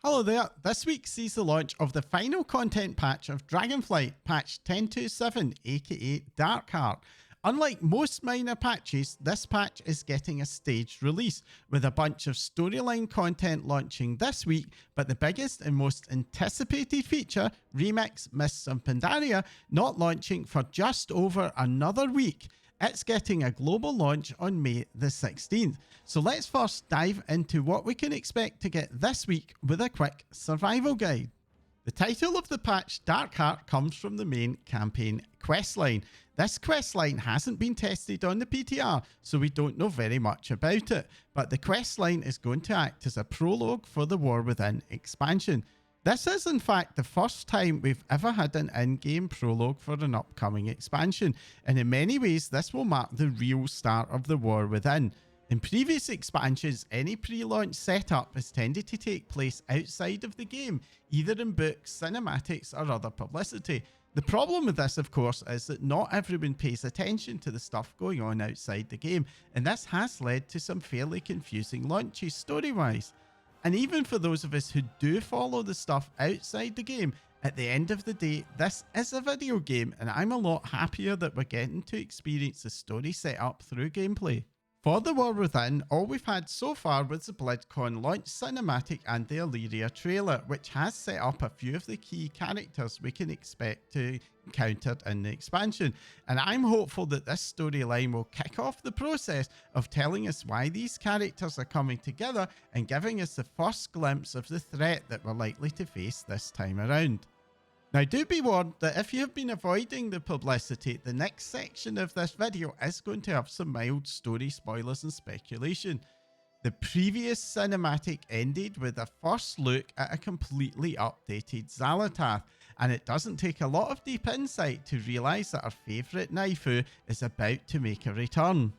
Hello there, this week sees the launch of the final content patch of Dragonflight, patch 10.27 aka Dark Heart. Unlike most minor patches, this patch is getting a staged release, with a bunch of storyline content launching this week, but the biggest and most anticipated feature, Remix Mists of Pandaria, not launching for just over another week. It's getting a global launch on May the 16th. So let's first dive into what we can expect to get this week with a quick survival guide. The title of the patch, Dark Heart, comes from the main campaign Questline. This questline hasn't been tested on the PTR, so we don't know very much about it, but the questline is going to act as a prologue for the War Within expansion. This is in fact the first time we've ever had an in-game prologue for an upcoming expansion, and in many ways this will mark the real start of the War Within. In previous expansions, any pre-launch setup has tended to take place outside of the game, either in books, cinematics or other publicity. The problem with this, of course, is that not everyone pays attention to the stuff going on outside the game, and this has led to some fairly confusing launches story-wise. And even for those of us who do follow the stuff outside the game, at the end of the day, this is a video game, and I'm a lot happier that we're getting to experience the story set up through gameplay. For the War Within, all we've had so far was the BlizzCon launch cinematic and the Illyria trailer, which has set up a few of the key characters we can expect to encounter in the expansion. And I'm hopeful that this storyline will kick off the process of telling us why these characters are coming together and giving us the first glimpse of the threat that we're likely to face this time around. Now do be warned that if you have been avoiding the publicity, the next section of this video is going to have some mild story spoilers and speculation. The previous cinematic ended with a first look at a completely updated Xal'atath, and it doesn't take a lot of deep insight to realise that our favourite Naifu is about to make a return.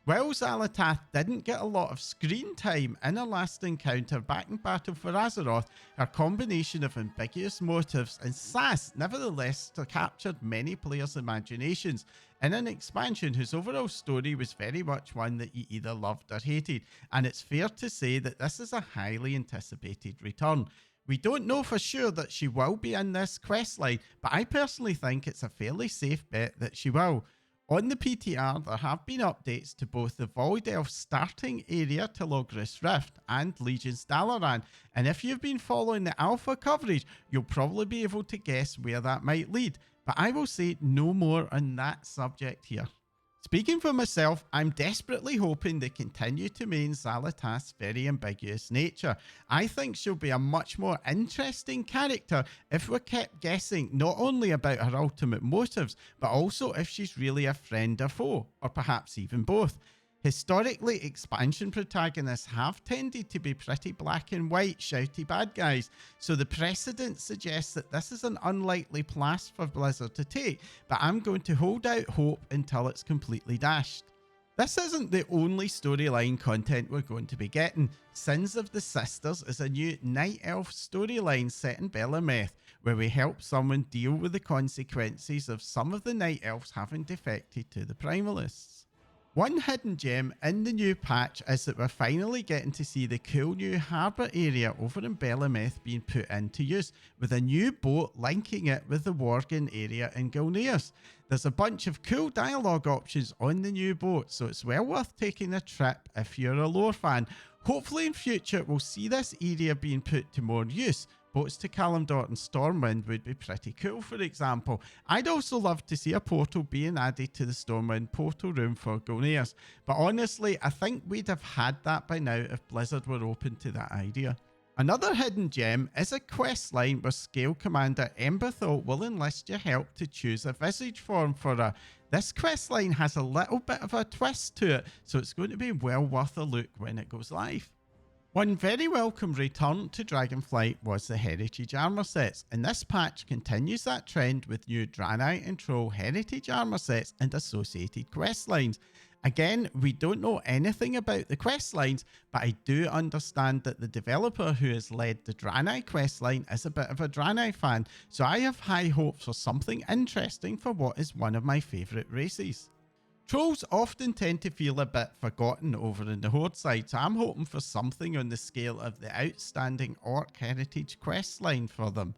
While Xal'atath didn't get a lot of screen time in her last encounter back in Battle for Azeroth, her combination of ambiguous motives and sass nevertheless captured many players' imaginations in an expansion whose overall story was very much one that you either loved or hated, and it's fair to say that this is a highly anticipated return. We don't know for sure that she will be in this questline, but I personally think it's a fairly safe bet that she will. On the PTR, there have been updates to both the Void Elf starting area to Logris Rift and Legion's Dalaran, and if you've been following the alpha coverage, you'll probably be able to guess where that might lead, but I will say no more on that subject here. Speaking for myself, I'm desperately hoping they continue to maintain Xal'atath's very ambiguous nature. I think she'll be a much more interesting character if we're kept guessing not only about her ultimate motives, but also if she's really a friend or foe, or perhaps even both. Historically, expansion protagonists have tended to be pretty black and white, shouty bad guys, so the precedent suggests that this is an unlikely path for Blizzard to take, but I'm going to hold out hope until it's completely dashed. This isn't the only storyline content we're going to be getting. Sins of the Sisters is a new Night Elf storyline set in Bel'Ameth, where we help someone deal with the consequences of some of the Night Elves having defected to the Primalists. One hidden gem in the new patch is that we're finally getting to see the cool new harbour area over in Bel'Ameth being put into use, with a new boat linking it with the Worgen area in Gilneas. There's a bunch of cool dialogue options on the new boat, so it's well worth taking a trip if you're a lore fan. Hopefully in future we'll see this area being put to more use. Boats to Kalimdor and Stormwind would be pretty cool, for example. I'd also love to see a portal being added to the Stormwind portal room for Gilneas, but honestly I think we'd have had that by now if Blizzard were open to that idea. Another hidden gem is a quest line where Scalecommander Emberthall will enlist your help to choose a Visage form for her. This quest line has a little bit of a twist to it, so it's going to be well worth a look when it goes live. One very welcome return to Dragonflight was the Heritage armor sets, and this patch continues that trend with new Draenai and Troll Heritage armor sets and associated quest lines. Again, we don't know anything about the quest lines, but I do understand that the developer who has led the Draenai quest line is a bit of a Draenai fan, so I have high hopes for something interesting for what is one of my favourite races. Trolls often tend to feel a bit forgotten over in the Horde side, so I'm hoping for something on the scale of the outstanding Orc Heritage Questline for them.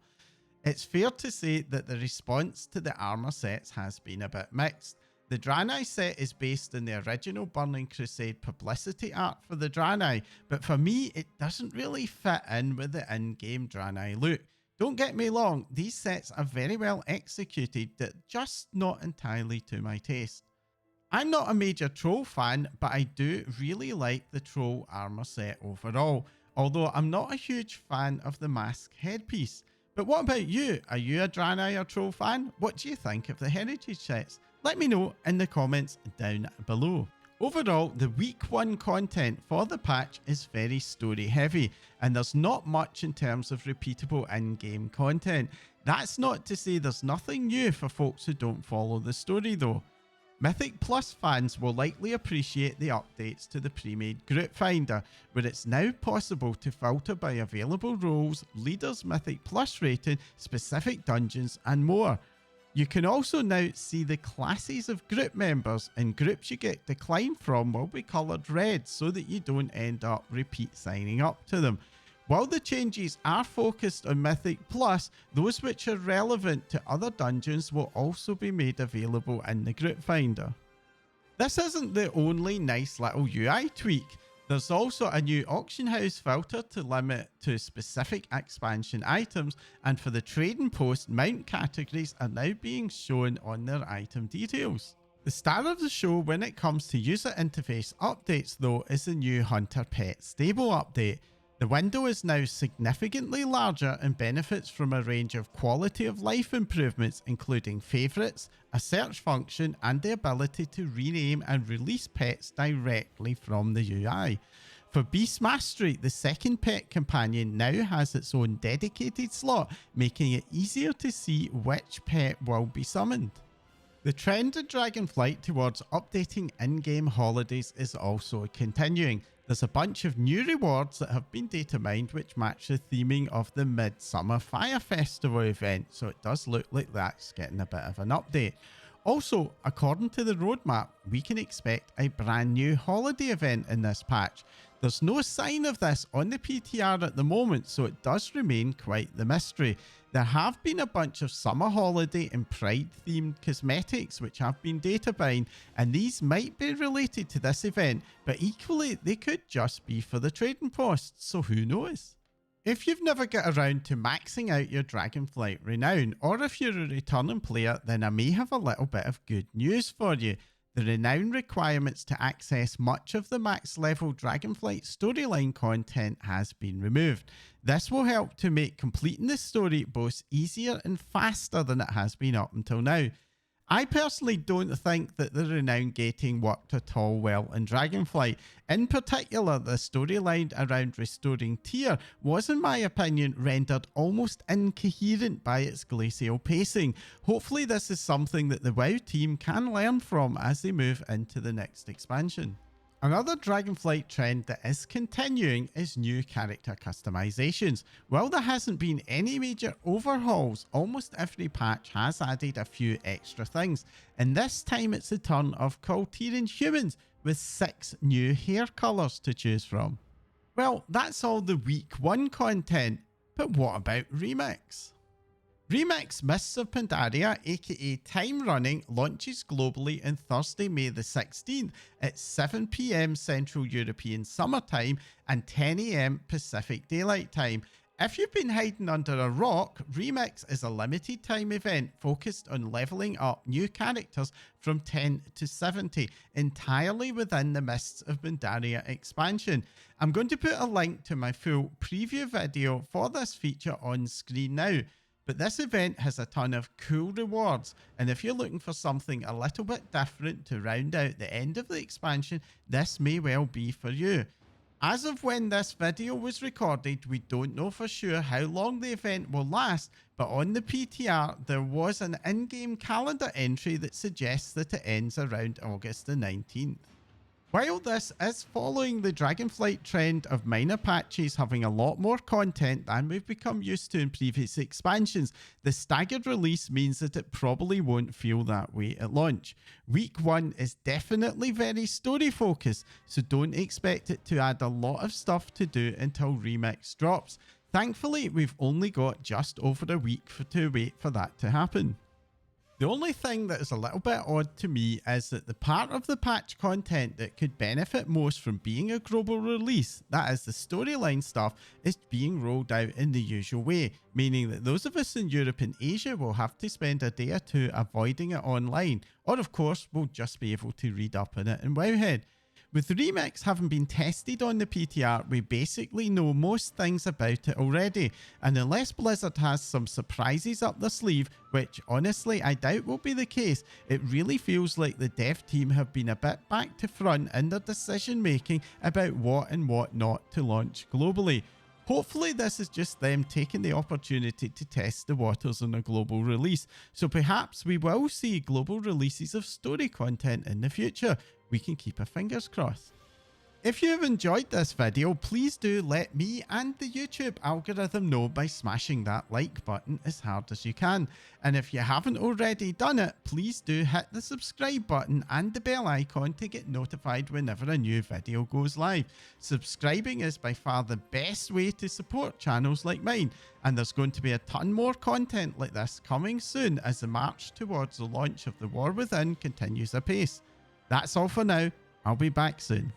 It's fair to say that the response to the armour sets has been a bit mixed. The Draenai set is based on the original Burning Crusade publicity art for the Draenai, but for me it doesn't really fit in with the in-game Draenai look. Don't get me wrong, these sets are very well executed, but just not entirely to my taste. I'm not a major troll fan, but I do really like the troll armour set overall, although I'm not a huge fan of the mask headpiece. But what about you? Are you a Draenai or troll fan? What do you think of the heritage sets? Let me know in the comments down below. Overall, the week 1 content for the patch is very story heavy, and there's not much in terms of repeatable in-game content. That's not to say there's nothing new for folks who don't follow the story though. Mythic Plus fans will likely appreciate the updates to the pre-made group finder, where it's now possible to filter by available roles, leaders Mythic Plus rating, specific dungeons and more. You can also now see the classes of group members, and groups you get decline from will be coloured red so that you don't end up repeat signing up to them. While the changes are focused on Mythic Plus, those which are relevant to other dungeons will also be made available in the group finder. This isn't the only nice little UI tweak. There's also a new auction house filter to limit to specific expansion items, and for the trading post, mount categories are now being shown on their item details. The star of the show when it comes to user interface updates though is the new Hunter Pet Stable update. The window is now significantly larger and benefits from a range of quality of life improvements, including favourites, a search function and the ability to rename and release pets directly from the UI. For Beast Mastery, the second pet companion now has its own dedicated slot, making it easier to see which pet will be summoned. The trend in Dragonflight towards updating in-game holidays is also continuing. There's a bunch of new rewards that have been data mined which match the theming of the Midsummer Fire Festival event, so it does look like that's getting a bit of an update. Also, according to the roadmap, we can expect a brand new holiday event in this patch. There's no sign of this on the PTR at the moment, so it does remain quite the mystery. There have been a bunch of summer holiday and pride themed cosmetics which have been data mined, and these might be related to this event, but equally they could just be for the trading posts, so who knows? If you've never got around to maxing out your Dragonflight Renown, or if you're a returning player, then I may have a little bit of good news for you. The Renown requirements to access much of the max level Dragonflight storyline content has been removed. This will help to make completing the story both easier and faster than it has been up until now. I personally don't think that the Renown gating worked at all well in Dragonflight. In particular, the storyline around restoring Tyr was, in my opinion, rendered almost incoherent by its glacial pacing. Hopefully this is something that the WoW team can learn from as they move into the next expansion. Another Dragonflight trend that is continuing is new character customizations. While there hasn't been any major overhauls, almost every patch has added a few extra things, and this time it's the turn of Tiran humans with 6 new hair colours to choose from. Well, that's all the week 1 content, but what about Remix? Remix Mists of Pandaria, aka Time Running, launches globally on Thursday, May the 16th at 7 PM Central European Summer Time and 10 AM Pacific Daylight Time. If you've been hiding under a rock, Remix is a limited time event focused on leveling up new characters from 10 to 70, entirely within the Mists of Pandaria expansion. I'm going to put a link to my full preview video for this feature on screen now. But this event has a ton of cool rewards, and if you're looking for something a little bit different to round out the end of the expansion, this may well be for you. As of when this video was recorded, we don't know for sure how long the event will last, but on the PTR there was an in-game calendar entry that suggests that it ends around August the 19th. While this is following the Dragonflight trend of minor patches having a lot more content than we've become used to in previous expansions, the staggered release means that it probably won't feel that way at launch. Week 1 is definitely very story focused, so don't expect it to add a lot of stuff to do until Remix drops. Thankfully, we've only got just over a week to wait for that to happen. The only thing that is a little bit odd to me is that the part of the patch content that could benefit most from being a global release, that is the storyline stuff, is being rolled out in the usual way, meaning that those of us in Europe and Asia will have to spend a day or two avoiding it online, or of course we'll just be able to read up on it in Wowhead. With Remix having been tested on the PTR, we basically know most things about it already, and unless Blizzard has some surprises up their sleeve, which honestly I doubt will be the case, it really feels like the dev team have been a bit back to front in their decision making about what and what not to launch globally. Hopefully this is just them taking the opportunity to test the waters on a global release, so perhaps we will see global releases of story content in the future. We can keep our fingers crossed. If you have enjoyed this video, please do let me and the YouTube algorithm know by smashing that like button as hard as you can. And if you haven't already done it, please do hit the subscribe button and the bell icon to get notified whenever a new video goes live. Subscribing is by far the best way to support channels like mine, and there's going to be a ton more content like this coming soon as the march towards the launch of The War Within continues apace. That's all for now. I'll be back soon.